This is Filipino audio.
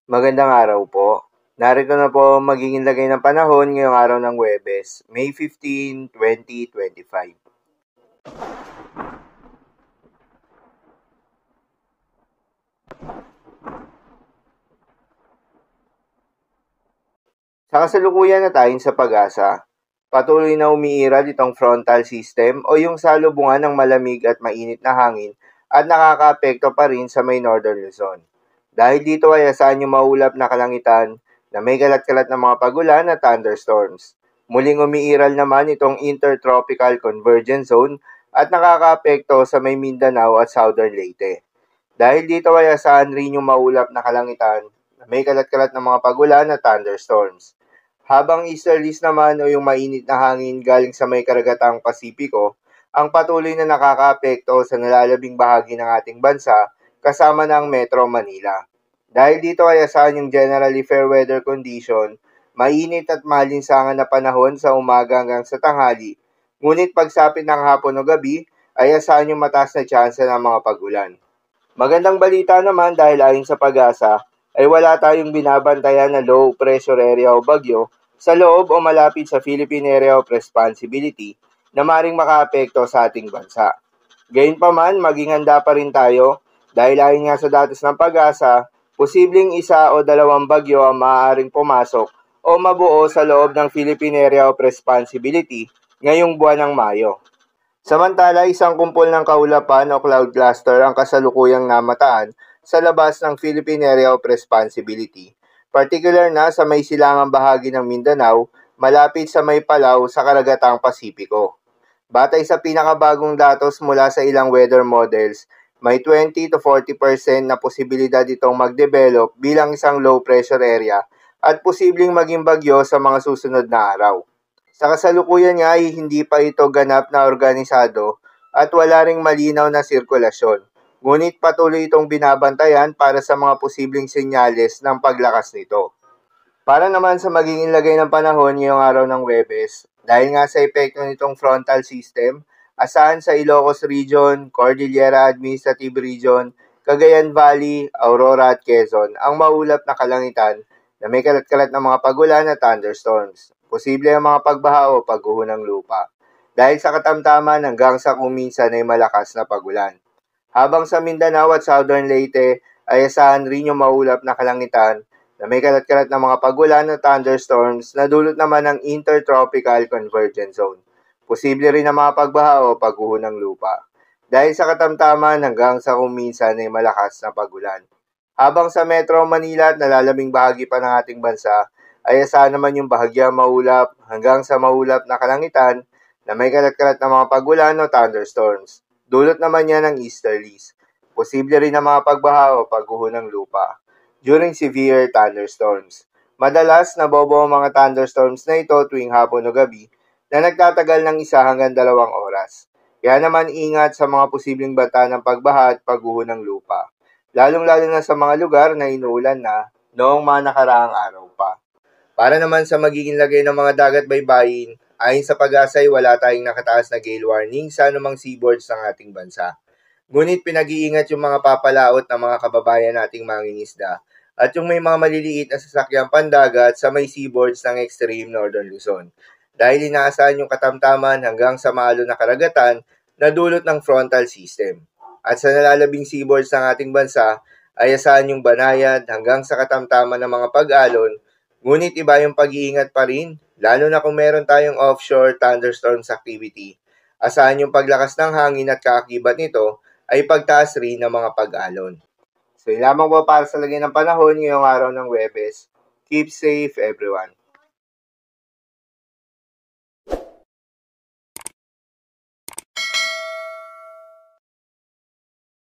Magandang araw po. Narito na po ang magiging lagay ng panahon ngayong araw ng Huwebes, May 15, 2025. Sa kasalukuyan na tayong sa pag-asa, patuloy na umiiral itong frontal system o yung salubungan ng malamig at mainit na hangin at nakakaapekto pa rin sa may northern Luzon. Dahil dito ay asahan yung maulap na kalangitan na may kalat-kalat na mga pagulan at thunderstorms. Muling umiiral naman itong intertropical convergence zone at nakakaapekto sa may Mindanao at southern Leyte. Dahil dito ay asahan rin yung maulap na kalangitan na may kalat-kalat na mga pagulan at thunderstorms. Habang easterlies naman o yung mainit na hangin galing sa may karagatang Pasipiko, ang patuloy na nakakaapekto sa nalalabing bahagi ng ating bansa kasama ng Metro Manila. Dahil dito ay asahan yung generally fair weather condition, mainit at malinsangan na panahon sa umaga hanggang sa tanghali, ngunit pagsapit ng hapon o gabi ay asahan yung mataas na tsansa ng mga pagulan. Magandang balita naman dahil ayon sa pag-asa, ay wala tayong binabantayan na low pressure area o bagyo sa loob o malapit sa Philippine Area of Responsibility na maring makaapekto sa ating bansa. Gayunpaman, maging handa pa rin tayo dahil ayon nga sa datos ng pag-asa, posibleng isa o dalawang bagyo ang maaaring pumasok o mabuo sa loob ng Philippine Area of Responsibility ngayong buwan ng Mayo. Samantala, isang kumpol ng kaulapan o cloud cluster ang kasalukuyang namataan sa labas ng Philippine Area of Responsibility, particular na sa may silangang bahagi ng Mindanao, malapit sa may Palau sa karagatang Pasipiko. Batay sa pinakabagong datos mula sa ilang weather models, may 20 to 40% na posibilidad itong mag-develop bilang isang low pressure area at posibleng maging bagyo sa mga susunod na araw. Sa kasalukuyan nga ay hindi pa ito ganap na organisado at wala ring malinaw na sirkulasyon. Ngunit patuloy itong binabantayan para sa mga posibleng senyales ng paglakas nito. Para naman sa magiging lagay ng panahon ngayong araw ng Huwebes, dahil nga sa epekto nitong frontal system, asahan sa Ilocos Region, Cordillera Administrative Region, Cagayan Valley, Aurora at Quezon ang maulap na kalangitan na may kalat-kalat na mga pagulan at thunderstorms. Posible ang mga pagbaha o pagguho ng lupa. Dahil sa katamtaman hanggang sa kuminsan ay malakas na pagulan. Habang sa Mindanao at Southern Leyte ay asahan rin yung maulap na kalangitan na may kalat-kalat na mga pagulan at thunderstorms na dulot naman ng intertropical convergence zone. Posible rin ang mga pagbaha o pagguho ng lupa. Dahil sa katamtaman hanggang sa kuminsan ay malakas na pagulan. Habang sa Metro Manila at nalalabing bahagi pa ng ating bansa, ay asahan naman yung bahagyang maulap hanggang sa maulap na kalangitan na may kalat-kalat na mga pagulan o thunderstorms. Dulot naman yan ng easterlies. Posible rin ang mga pagbaha o pagguho ng lupa during severe thunderstorms. Madalas nabobo ang mga thunderstorms na ito tuwing hapon o gabi na nagtatagal ng 1 hanggang 2 oras. Kaya naman ingat sa mga posibleng banta ng pagbaha at pagguho ng lupa, lalong-lalo na sa mga lugar na inuulan na noong mga nakaraang araw pa. Para naman sa magiging lagay ng mga dagat baybayin, ayon sa pag-asa ay wala tayong nakataas na gale warning sa anumang seaboards ng ating bansa. Ngunit pinag-iingat yung mga papalaot ng mga kababayan nating mangingisda at yung may mga maliliit na sasakyang pandagat sa may seaboards ng extreme northern Luzon. Dahil inaasahan yung katamtaman hanggang sa maalon na karagatan na dulot ng frontal system. At sa nalalabing seaboards ng ating bansa ay asahan yung banayad hanggang sa katamtaman ng mga pag-alon. Ngunit iba yung pag-iingat pa rin, lalo na kung meron tayong offshore thunderstorms activity. Asahan yung paglakas ng hangin at kaakibat nito ay pagtaas rin ng mga pag-alon. So, yun lamang po para sa lagay ng panahon ngayong araw ng Huwebes. Keep safe, everyone.